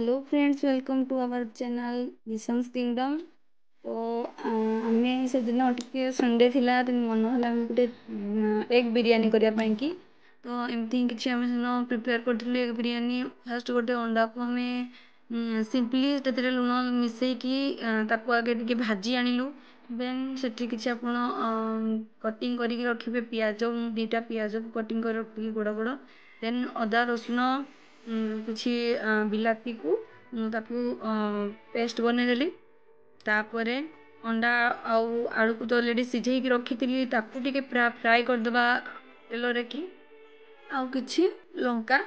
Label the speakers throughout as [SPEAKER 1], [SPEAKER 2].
[SPEAKER 1] Hello friends, welcome to our channel विशंस kingdom. तो आमे से दिन टे संडे थिला मन है गोटे एग बिरियानी करने की। तो एमती किसी आम प्रिपेयर करूँ एग बिरियानी। फास्ट गोटे अंडा को आम सिंपली लुण मिसेकी आगे टे भाजी आणलु। देन से किसी आप कटिंग करके रखिए पियाज, दुईटा पियाज को कटिंग कर रखी गोड़ गोड़। देन अदा रसुण किसी बिलाती को पेस्ट बनईदेली। तापरे अंडा आलू को तो ऑलरेडी सिझे रखी थी, फ्राए करदे तेल कि आउ किछि लंका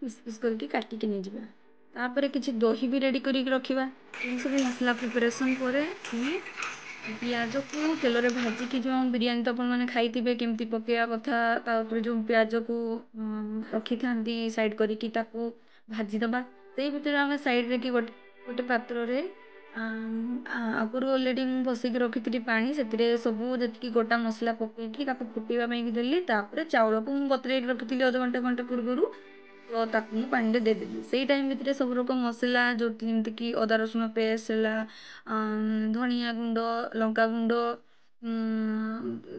[SPEAKER 1] पिस पिस करके काटिकी नहीं जावा। तापर किछि दही भी रेडी करके रखिबा। सब मसला प्रिपरेशन पर पियाज को तेल रे भाजिकी जो बिरियानी तो मैंने खाई केमती पकेया कथा तापर जो पियाज को रखी था साइड करके भाजीदबा। से भितर आम साइड रे कि गोटे पात्र रे आगुरी ऑलरेडी बसैक रखी थी पानी से सब जी गोटा मसला पकईकी फुटाई देली। चाउल को बतरे रखी अध घंटे घंटे पूर्व तो पानी में देदेली। से टाइम भितर सब रकम मसला जो जमीक अदा रसुण पेस्ट है, धनिया गुंड, लंका गुंड,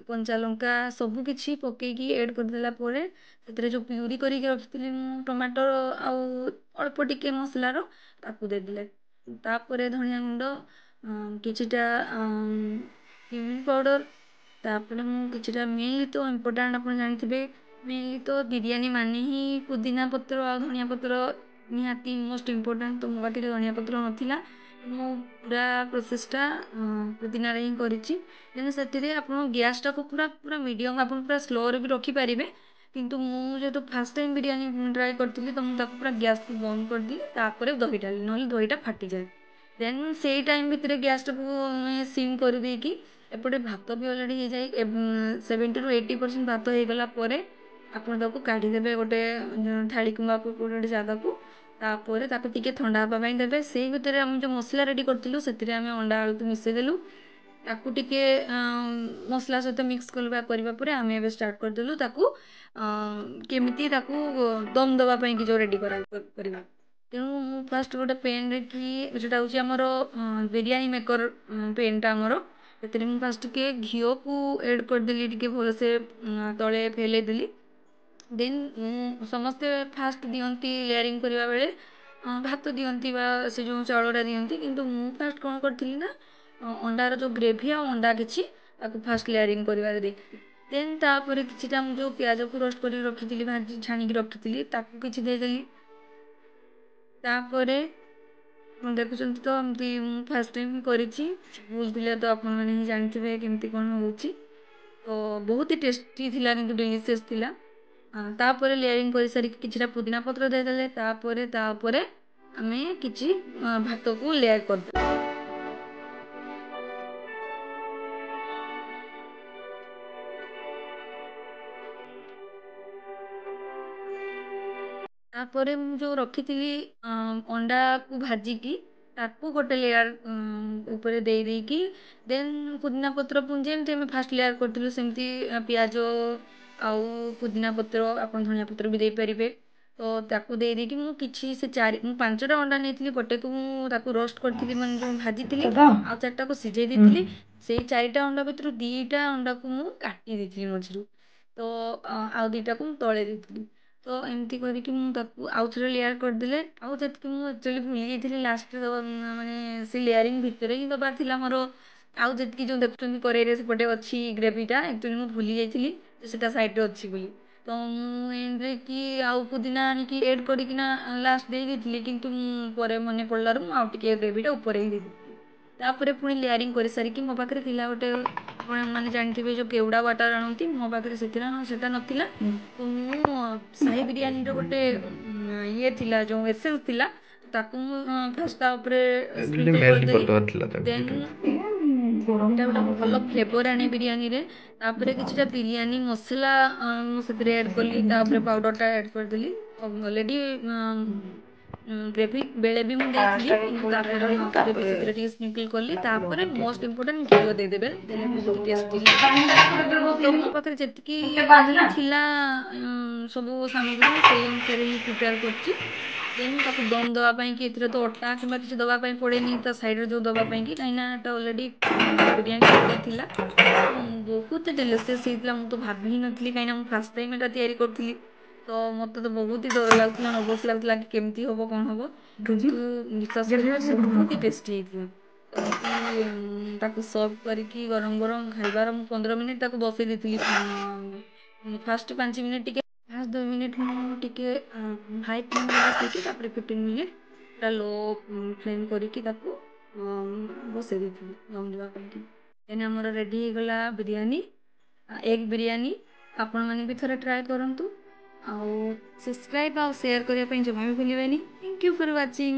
[SPEAKER 1] कंचा लंका सबकि पकईकी ऐड करदेला। जो प्यूरी करके रखी टमाटर अल्प टिके मसलार देदेले। तापर धनिया गुंड किछिटा पाउडर, तापर किछिटा मेनली तो इम्पोर्टाट आप जानते मेनली तो बिरियानी माने ही पुदीना पत्र आ धनिया पत्र निहाती मोस्ट इम्पोर्टाट। तो मो पाखे धनिया पत्र नाला, मु पूरा प्रोसेसटा पुदीना ही करी। आप गैस टाक पूरा पूरा मीडियम आप पूरा स्लो भी रखिपारे। किंतु मुझे फास्ट टाइम बिरियानी ट्राए करी तो मुझे पूरा गैस को बंद कर दी, तापर दही डाली ना दहीटा फाटी जाए। देन से टाइम भितर गैस टाक सिम कर देकी एपटे भात भी अलरेडी हो जाए 70 to 80% भात हो गला आप काढ़ीदेवे गोटे थाली कि गोटे जगह को। तापर टे ठंडा हाँपाई देवे। से भितर आम जो मसला रेडी करूँ से अंडा आलू मिसेदेलु। ताकू टिके मसला सहित मिक्स करने आम ए स्टार्ट करदेलु केमिति दम दवापाई जो रेडी करा। तेणु फास्ट गोटे पेन रे कि जोटा हूँ आमर बिरियानी मेकर पेनटा आमर से फास्ट के घी को एड करदेली टे भलसे तले फैलेदेली। देन समस्ते फास्ट दियंती लेयरिंग करने बेले भात दियंती से जो चाउलटा दियंती, किंतु मु फास्ट कौन करी ना अंडार जो ग्रेवी आ अंडा किसी फास्ट लेयरिंग कर देखी। देन तापर किछिटा जो प्याज को रोस्ट कर रखी भाजी छाणिकी रखी कि देदेली। तापर देखुं तो एमती फास्ट टाइम करी भूल थे तो आप जानते केमती कौन हो। तो बहुत ही टेस्टी थिला, किंतु डिलीशियस थिला। तापर लेयरिंग कर सारी किछिटा पुदीना पत्र देदेले। तापर आमे किछि भात को लेयर कर तापर जो रखी थी अंडा को भाजिकी ताकू गोटे लेयर ऊपर दे देकी। देन पुदीना पत्र जमी आम फास्ट लेयर करूँ सेमती पियाज आउ पुदीना पत्र आप धनिया पत्र भी दे पारे। तो ताकू दे देकी मुझे से 5टा अंडा नहीं गोटे को रोस्ट करी मैं जो भाजी आ 4टा को सिझे दी। से 4टा अंडा भर 2टा अंडा को मुझे काटी दी मझिरू। तो आउ 2टा को तले दी। तो एमती करके आउ थे लेयर करदे आउ जी एक्चुअली भूली जाइए लास्ट माने से लेयरिंग भितर ही दबार थी मोर आउ जी जो देखुं कड़े सेपटे अच्छी ग्रेवीटा एक्चुअली मुझे भूली जाइए से सैड्रे अच्छी बोली। तो मुझे कि आउ पुदीना आनिकी एड करना लास्ट दे दी, किंतु मन पड़ार मुझे ग्रेवीटा ऊपर ही दे दी। तापर पुणी लेयरिंग कर सारिकी मो पाखे थी गोटे मैंने जानते जो केवड़ा वाटर आनती मो पाखे से नाला। तो मु साही बिरियानी गोटे ये थिला जो एसेंस थिला ताकू फास्ट स्प्रिंकल करदेली। देन एटा गोटे भल फ्लेवर आने बिरियानी रे। तापर किछिटा बिरियानी मसला से ऐड कली, पाउडरटा ऐड करदेली। ऑलरेडी ଗ୍ରେଭି ବେଳେ ବି ମୁଁ ଦେଇଥିଲି, କିନ୍ତୁ ତାପରେ ମୁଁ ଆଉଥରେ ବି ସେଥିରେ ଟିକେ ସ୍ପ୍ରିଙ୍କଲ୍ କଲି। ତାପରେ ମୋଷ୍ଟ ଇମ୍ପୋର୍ଟାଣ୍ଟ ଘିଅ ଦେଇଦେବେ, ଦେଲେ ବହୁତ ଟେଷ୍ଟି ଲାଗେ। ତ ମୋ ପାଖରେ ଯେତିକି ମାନେ ଥିଲା ସବୁ ସାମଗ୍ରୀ, ମୁଁ ସେଇ ଅନୁସାରେ ହିଁ ପ୍ରିପେୟାର କରିଛି। ଦେନ୍ ତାକୁ ଦମ୍ ଦେବା ପାଇଁ କି ଏଥିରେ ତ ଅଟା କିମ୍ବା କିଛି ଦେବା ପାଇଁ ପଡ଼େନି, ତା ସାଇଡ଼୍ରେ ଯେଉଁ ଦେବା ପାଇଁ କି, କାହିଁକିନା ଏଟା ଅଲରେଡ଼ି ବିରିୟାନୀ ଚାଉଳ ଥିଲା। ବହୁତ ଡେଲିସିୟସ୍ ହେଇଥିଲା। ମୁଁ ତ ଭାବି ହିଁ ନଥିଲି, କାହିଁକିନା ମୁଁ ଫାଷ୍ଟ ଟାଇମ୍ ଏଟା ତିଆରି କରୁଥିଲି। ତ ମୋତେ ତ ବହୁତ ହି ଡର ଲାଗୁଥିଲା, ନର୍ଭସ୍ ଲାଗୁଥିଲା କି କେମିତି ହେବ କ'ଣ ହେବ, କିନ୍ତୁ ବିଶ୍ୱାସ କରିବେ ବହୁତ ହି ଟେଷ୍ଟି ହେଇଥିଲା। ଏମିତି ତାକୁ ସର୍ଭ କରିକି ଗରମ ଗରମ ଖାଇବାର ମୁଁ 15 ମିନିଟ୍ ତାକୁ ବସେଇ ଦେଇଥିଲି। ଫାଷ୍ଟ 5 ମିନିଟ୍ ଟିକେ, ଫାଷ୍ଟ 2 ମିନିଟ୍ ମୁଁ ଟିକେ ହାଇ ଫ୍ଲେମ୍ରେ ବସେଇକି, ତାପରେ 15 ମିନିଟ୍ ପୁରା ଲୋ ଫ୍ଲେମ୍ କରିକି ତାକୁ ବସେଇ ଦେଇଥିଲି ଦମ୍ ଦେବା ପାଇଁକି। ଦେନ୍ ଆମର ରେଡ଼ି ହେଇଗଲା ବିରିୟାନୀ, ଏଗ୍ ବିରିୟାନୀ। ଆପଣମାନେ ବି ଥରେ ଟ୍ରାଏ କରନ୍ତୁ। ଆଉ ସବସ୍କ୍ରାଇବ୍ ଆଉ ସେୟାର କରିବା ପାଇଁ ଜମା ବି ଭୁଲିବେନି। Thank you for watching.